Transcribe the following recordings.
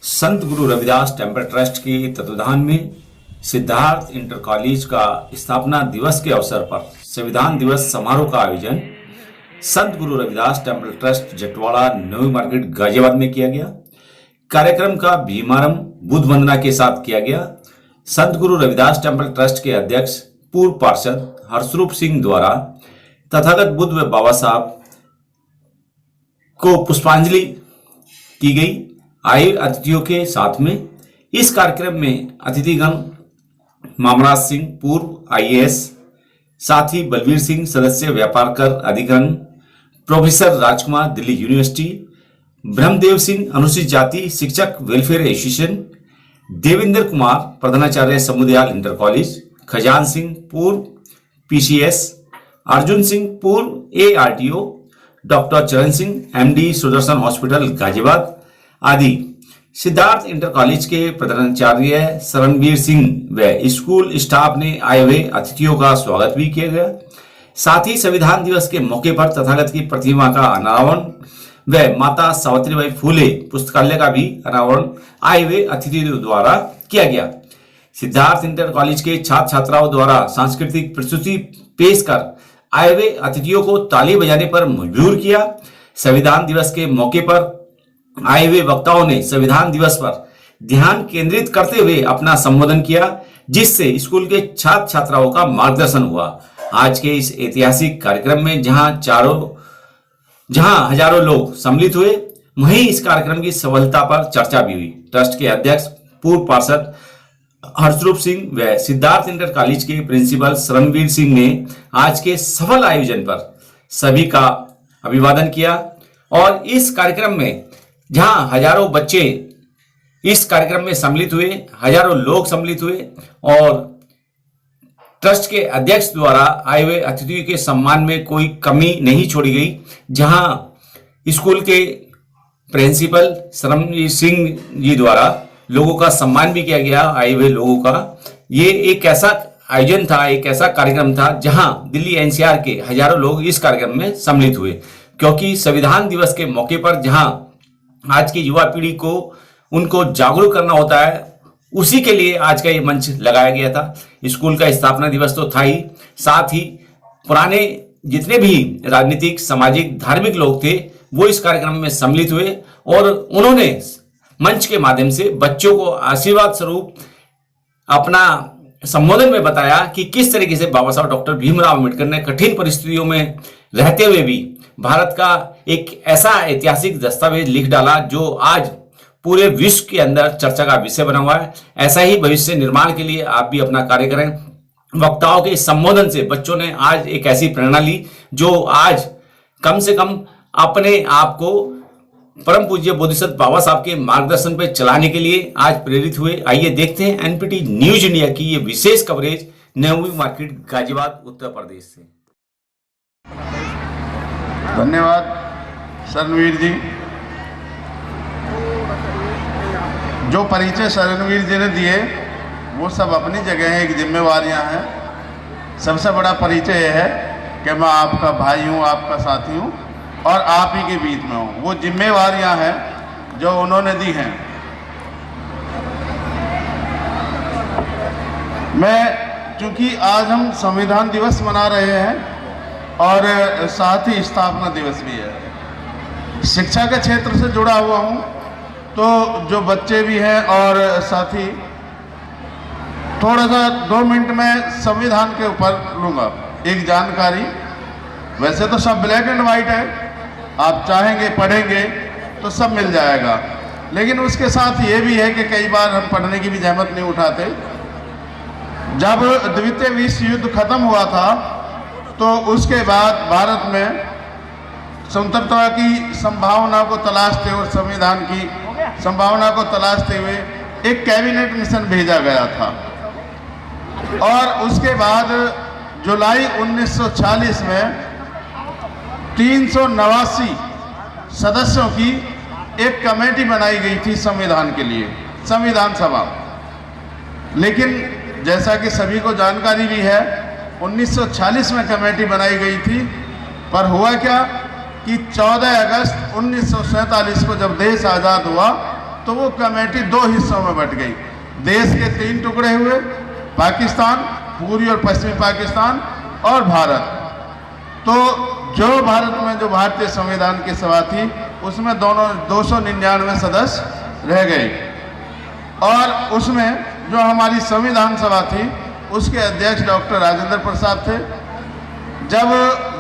संत Guru Ravidas temple trust के तत्वाधान में सिद्धार्थ इंटर कॉलेज का स्थापना दिवस के अवसर पर संविधान दिवस समारोह का आयोजन संत गुरु रविदास टेम्पल ट्रस्ट जटवाड़ा नवी मार्केट गाजियाबाद में किया गया। कार्यक्रम का भीमारंभ बुद्ध वंदना के साथ किया गया। संत गुरु रविदास टेम्पल ट्रस्ट के अध्यक्ष पूर्व पार्षद हर्षरूप सिंह द्वारा तथागत बुद्ध व बाबा साहब को पुष्पांजलि की गई। आए अतिथियों के साथ में इस कार्यक्रम में अतिथिगण मामराज सिंह पूर्व IAS, साथी बलवीर सिंह सदस्य व्यापार कर अधिकरण, प्रोफेसर राजकुमार दिल्ली यूनिवर्सिटी, ब्रह्मदेव सिंह अनुसूचित जाति शिक्षक वेलफेयर एसोसिएशन, देवेंद्र कुमार प्रधानाचार्य समुदाय इंटर कॉलेज, खजान सिंह पूर्व PCS, अर्जुन सिंह पूर्व ARTO, डॉक्टर चरण सिंह MD सुदर्शन हॉस्पिटल गाजियाबाद आदि सिद्धार्थ इंटर कॉलेज के प्रधानाचार्य शरणवीर सिंह व स्कूल स्टाफ ने आए हुए अतिथियों का स्वागत भी किया गया। साथ ही संविधान दिवस के मौके पर तथागत की प्रतिमा का अनावरण व माता सावित्रीबाई फूले पुस्तकालय का भी अनावरण आए हुए अतिथियों द्वारा किया गया। सिद्धार्थ इंटर कॉलेज के छात्र छात्राओं द्वारा सांस्कृतिक प्रस्तुति पेश कर आए हुए अतिथियों को ताली बजाने पर मजबूर किया। संविधान दिवस के मौके पर आए हुए वक्ताओं ने संविधान दिवस पर ध्यान केंद्रित करते हुए अपना संबोधन किया, जिससे स्कूल के छात्र छात्राओं का मार्गदर्शन हुआ। आज के इस ऐतिहासिक कार्यक्रम में जहां हजारों लोग सम्मिलित हुए, वहीं इस कार्यक्रम की सफलता पर चर्चा भी हुई। ट्रस्ट के अध्यक्ष पूर्व पार्षद हर्षरूप सिंह व सिद्धार्थ इंटर कॉलेज के प्रिंसिपल शरणवीर सिंह ने आज के सफल आयोजन पर सभी का अभिवादन किया और इस कार्यक्रम में जहां हजारों बच्चे इस कार्यक्रम में सम्मिलित हुए, हजारों लोग सम्मिलित हुए और ट्रस्ट के अध्यक्ष द्वारा आए हुए अतिथियों के सम्मान में कोई कमी नहीं छोड़ी गई। जहां स्कूल के प्रिंसिपल शरणवीर सिंह जी द्वारा लोगों का सम्मान भी किया गया। आए हुए लोगों का ये एक ऐसा आयोजन था, एक ऐसा कार्यक्रम था जहां दिल्ली NCR के हजारों लोग इस कार्यक्रम में सम्मिलित हुए, क्योंकि संविधान दिवस के मौके पर जहां आज की युवा पीढ़ी को उनको जागरूक करना होता है, उसी के लिए आज का ये मंच लगाया गया था। स्कूल का स्थापना दिवस तो था ही, साथ ही पुराने जितने भी राजनीतिक, सामाजिक, धार्मिक लोग थे वो इस कार्यक्रम में सम्मिलित हुए और उन्होंने मंच के माध्यम से बच्चों को आशीर्वाद स्वरूप अपना संबोधन में बताया कि किस तरीके से बाबा साहब डॉक्टर भीमराव अम्बेडकर ने कठिन परिस्थितियों में रहते हुए भी भारत का एक ऐसा ऐतिहासिक दस्तावेज लिख डाला जो आज पूरे विश्व के अंदर चर्चा का विषय बना हुआ है। ऐसा ही भविष्य निर्माण के लिए आप भी अपना कार्य करें। वक्ताओं के संबोधन से बच्चों ने आज एक ऐसी प्रेरणा ली जो आज कम से कम अपने आप को परम पूज्य बोधिसत्व बाबा साहब के मार्गदर्शन पर चलाने के लिए आज प्रेरित हुए। आइए देखते हैं NPT न्यूज इंडिया की ये विशेष कवरेज नवी मार्केट गाजियाबाद उत्तर प्रदेश से। धन्यवाद शरणवीर जी। जो परिचय शरणवीर जी ने दिए वो सब अपनी जगह है, एक जिम्मेवारियां हैं। सबसे बड़ा परिचय यह है कि मैं आपका भाई हूं, आपका साथी हूं और आप ही के बीच में हूं। वो जिम्मेवारियां हैं जो उन्होंने दी हैं। मैं चूंकि आज हम संविधान दिवस मना रहे हैं और साथ ही स्थापना दिवस भी है, शिक्षा के क्षेत्र से जुड़ा हुआ हूँ, तो जो बच्चे भी हैं और साथी थोड़ा सा 2 मिनट में संविधान के ऊपर लूँगा एक जानकारी। वैसे तो सब ब्लैक एंड वाइट है, आप चाहेंगे पढ़ेंगे तो सब मिल जाएगा, लेकिन उसके साथ ये भी है कि कई बार हम पढ़ने की भी जहमत नहीं उठाते। जब द्वितीय विश्व युद्ध खत्म हुआ था तो उसके बाद भारत में स्वतंत्रता की संभावना को तलाशते और संविधान की संभावना को तलाशते हुए एक कैबिनेट मिशन भेजा गया था और उसके बाद जुलाई 1940 में 389 सदस्यों की एक कमेटी बनाई गई थी संविधान के लिए, संविधान सभा। लेकिन जैसा कि सभी को जानकारी भी है, 1940 में कमेटी बनाई गई थी, पर हुआ क्या कि 14 अगस्त 1947 को जब देश आज़ाद हुआ तो वो कमेटी 2 हिस्सों में बट गई। देश के 3 टुकड़े हुए, पाकिस्तान, पूर्वी और पश्चिमी पाकिस्तान और भारत। तो जो भारत में जो भारतीय संविधान की सभा थी उसमें दोनों 299 सदस्य रह गए, और उसमें जो हमारी संविधान सभा थी उसके अध्यक्ष डॉक्टर राजेंद्र प्रसाद थे। जब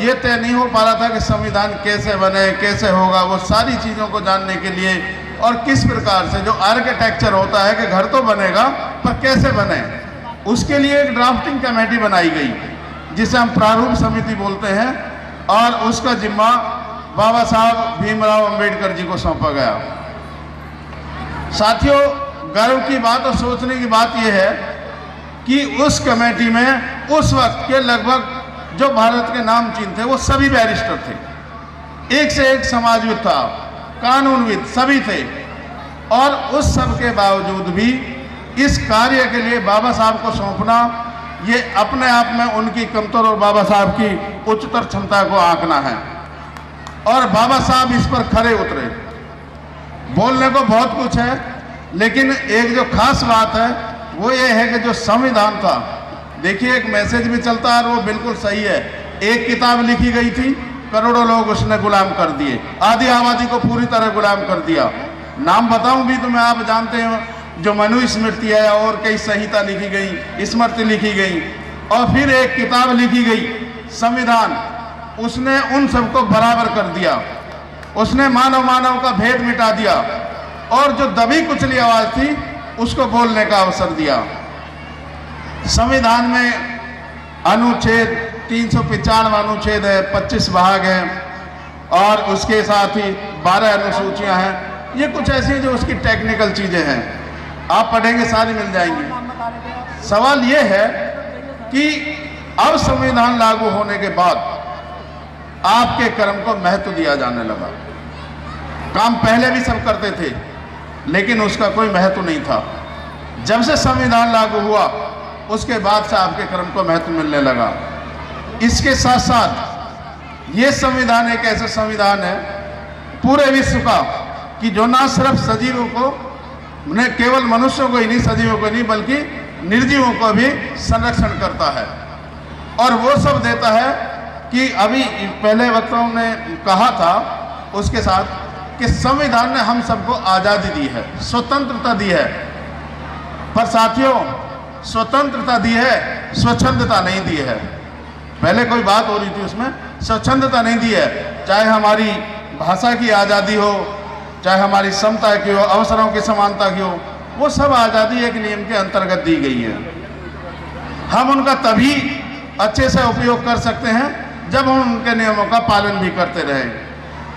ये तय नहीं हो पा रहा था कि संविधान कैसे बने, कैसे होगा, वो सारी चीज़ों को जानने के लिए और किस प्रकार से जो आर्किटेक्चर होता है कि घर तो बनेगा पर कैसे बने, उसके लिए एक ड्राफ्टिंग कमेटी बनाई गई जिसे हम प्रारूप समिति बोलते हैं, और उसका जिम्मा बाबा साहब भीमराव अंबेडकर जी को सौंपा गया। साथियों, गर्व की बात और सोचने की बात यह है कि उस कमेटी में उस वक्त के लगभग जो भारत के नामचीन थे वो सभी बैरिस्टर थे, एक से एक समाजविद था, कानूनविद सभी थे, और उस सब के बावजूद भी इस कार्य के लिए बाबा साहब को सौंपना ये अपने आप में उनकी कमतर और बाबा साहब की उच्चतर क्षमता को आंकना है। और बाबा साहब इस पर खरे उतरे। बोलने को बहुत कुछ है, लेकिन एक जो खास बात है वो ये है कि जो संविधान था, देखिए एक मैसेज भी चलता है और वो बिल्कुल सही है। एक किताब लिखी गई थी, करोड़ों लोग उसने गुलाम कर दिए, आधी आबादी को पूरी तरह गुलाम कर दिया। नाम बताऊं भी तो मैं आप जानते हो, जो मनुस्मृति है और कई संहिता लिखी गई, स्मृति लिखी गई, और फिर एक किताब लिखी गई संविधान, उसने उन सबको बराबर कर दिया। उसने मानव का भेद मिटा दिया और जो दबी कुचली आवाज थी उसको बोलने का अवसर दिया। संविधान में अनुच्छेद 395 अनुच्छेद है, 25 भाग हैं और उसके साथ ही 12 अनुसूचियां हैं। ये कुछ ऐसी जो उसकी टेक्निकल चीजें हैं, आप पढ़ेंगे सारी मिल जाएंगी। सवाल ये है कि अब संविधान लागू होने के बाद आपके कर्म को महत्व दिया जाने लगा। काम पहले भी सब करते थे लेकिन उसका कोई महत्व नहीं था। जब से संविधान लागू हुआ उसके बाद से आपके कर्म को महत्व मिलने लगा। इसके साथ साथ ये संविधान एक ऐसा संविधान है पूरे विश्व का कि जो ना सिर्फ सजीवों को, न केवल मनुष्यों को ही नहीं, सजीवों को नहीं, बल्कि निर्जीवों को भी संरक्षण करता है। और वो सब देता है कि अभी पहले वक्ताओं ने कहा था उसके साथ कि संविधान ने हम सबको आज़ादी दी है, स्वतंत्रता दी है, पर साथियों स्वतंत्रता दी है, स्वच्छंदता नहीं दी है। पहले कोई बात हो रही थी उसमें, स्वच्छंदता नहीं दी है। चाहे हमारी भाषा की आज़ादी हो, चाहे हमारी समता की हो, अवसरों की समानता की हो, वो सब आज़ादी एक नियम के अंतर्गत दी गई है। हम उनका तभी अच्छे से उपयोग कर सकते हैं जब हम उनके नियमों का पालन भी करते रहें।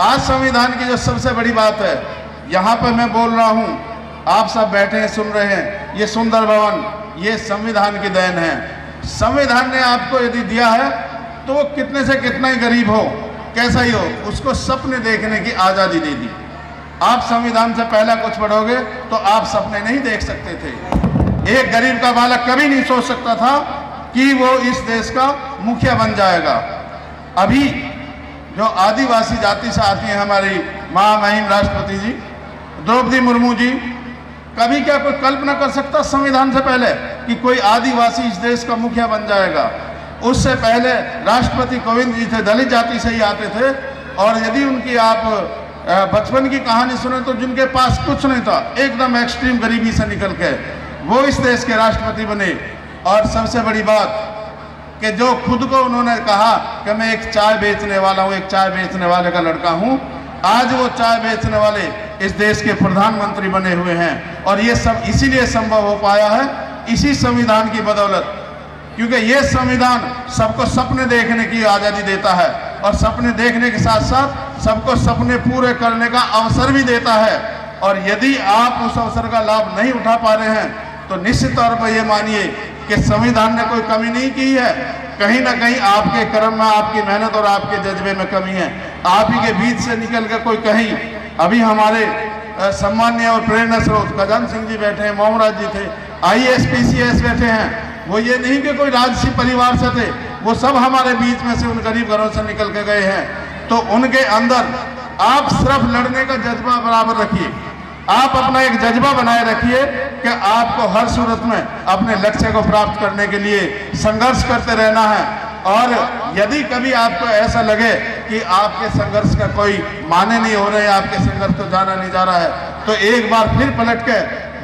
आज संविधान की जो सबसे बड़ी बात है, यहाँ पर मैं बोल रहा हूँ, आप सब बैठे हैं सुन रहे हैं, ये सुंदर भवन ये संविधान की देन है। संविधान ने आपको यदि दिया है तो वो कितने से कितना ही गरीब हो, कैसा ही हो, उसको सपने देखने की आज़ादी दे दी। आप संविधान से पहला कुछ पढ़ोगे तो आप सपने नहीं देख सकते थे। एक गरीब का बालक कभी नहीं सोच सकता था कि वो इस देश का मुखिया बन जाएगा। अभी जो आदिवासी जाति से आती हैं हमारी महामहिम राष्ट्रपति जी द्रौपदी मुर्मू जी, कभी क्या कोई कल्पना कर सकता संविधान से पहले कि कोई आदिवासी इस देश का मुखिया बन जाएगा? उससे पहले राष्ट्रपति कोविंद जी थे, दलित जाति से ही आते थे, और यदि उनकी आप बचपन की कहानी सुने तो जिनके पास कुछ नहीं था, एकदम एक्सट्रीम गरीबी से निकल के वो इस देश के राष्ट्रपति बने। और सबसे बड़ी बात कि जो खुद को उन्होंने कहा कि मैं एक चाय बेचने वाला हूँ, एक चाय बेचने वाले का लड़का हूँ, आज वो चाय बेचने वाले इस देश के प्रधानमंत्री बने हुए हैं। और ये सब इसीलिए संभव हो पाया है, इसी संविधान की बदौलत, क्योंकि ये संविधान सबको सपने देखने की आज़ादी देता है और सपने देखने के साथ साथ सबको सपने पूरे करने का अवसर भी देता है। और यदि आप उस अवसर का लाभ नहीं उठा पा रहे हैं तो निश्चित तौर पर ये मानिए कि संविधान ने कोई कमी नहीं की है, कहीं ना कहीं आपके कर्म में, आपकी मेहनत और आपके जज्बे में कमी है। आप ही के बीच से निकल कर कोई कहीं, अभी हमारे सम्मान्य और प्रेरणा स्रोत खजान सिंह जी बैठे हैं, मोहम्मद जी थे, IAS PCS बैठे हैं, वो ये नहीं कि कोई राजसी परिवार से थे, वो सब हमारे बीच में से उन गरीब घरों से निकल के गए हैं। तो उनके अंदर आप सिर्फ लड़ने का जज्बा बराबर रखिए, आप अपना एक जज्बा बनाए रखिए कि आपको हर सूरत में अपने लक्ष्य को प्राप्त करने के लिए संघर्ष करते रहना है। और यदि कभी आपको ऐसा लगे कि आपके संघर्ष का कोई माने नहीं हो रहे, आपके संघर्ष को जाना नहीं जा रहा है, तो एक बार फिर पलट के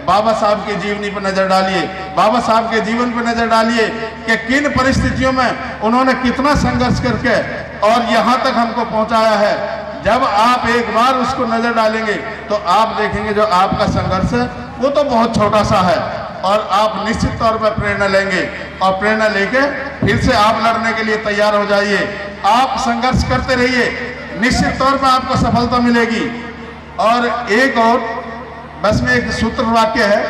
बाबा साहब की जीवनी पर नजर डालिए, बाबा साहब के जीवन पर नजर डालिए कि किन परिस्थितियों में उन्होंने कितना संघर्ष करके और यहाँ तक हमको पहुँचाया है। जब आप एक बार उसको नजर डालेंगे तो आप देखेंगे जो आपका संघर्ष है वो तो बहुत छोटा सा है, और आप निश्चित तौर पर प्रेरणा लेंगे, और प्रेरणा लेके फिर से आप लड़ने के लिए तैयार हो जाइए। आप संघर्ष करते रहिए, निश्चित तौर पर आपको सफलता मिलेगी। और एक और बस में एक सूत्र वाक्य है,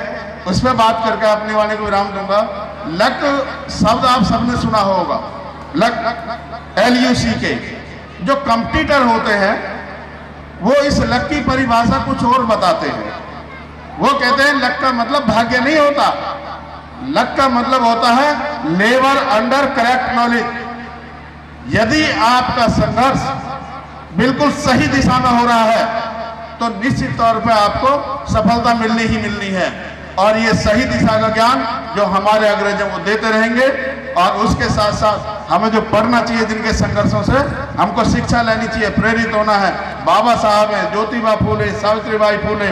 उस पर बात करके अपनी वाणी को विराम दूंगा। लक शब्द आप सबने सुना होगा, लक LUCK। जो कंपटीटर होते हैं वो इस लक की परिभाषा कुछ और बताते हैं। वो कहते हैं लक का मतलब भाग्य नहीं होता, लक का मतलब होता है लेबर अंडर करेक्ट नॉलेज। यदि आपका संघर्ष बिल्कुल सही दिशा में हो रहा है तो निश्चित तौर पे आपको सफलता मिलनी ही मिलनी है। और ये सही दिशा का ज्ञान जो हमारे अग्रज वो देते रहेंगे, और उसके साथ साथ हमें जो पढ़ना चाहिए, जिनके संघर्षों से हमको शिक्षा लेनी चाहिए, प्रेरित होना है। बाबा साहब हैं, ज्योतिबा फूले, सावित्रीबाई फूले,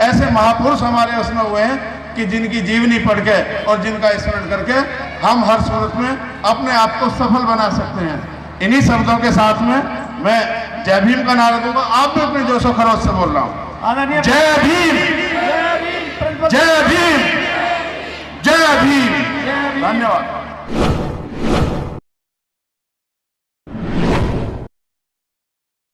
ऐसे महापुरुष हमारे उसमें हुए हैं कि जिनकी जीवनी पढ़ के और जिनका स्मरण करके हम हर सूरत में अपने आप को सफल बना सकते हैं। इन्हीं शब्दों के साथ में मैं जय भीम का नारा दूंगा। आप भी अपने जोशो खरोश से बोल रहा हूँ, जय भीम, जय भीम, जय भीम। धन्यवाद।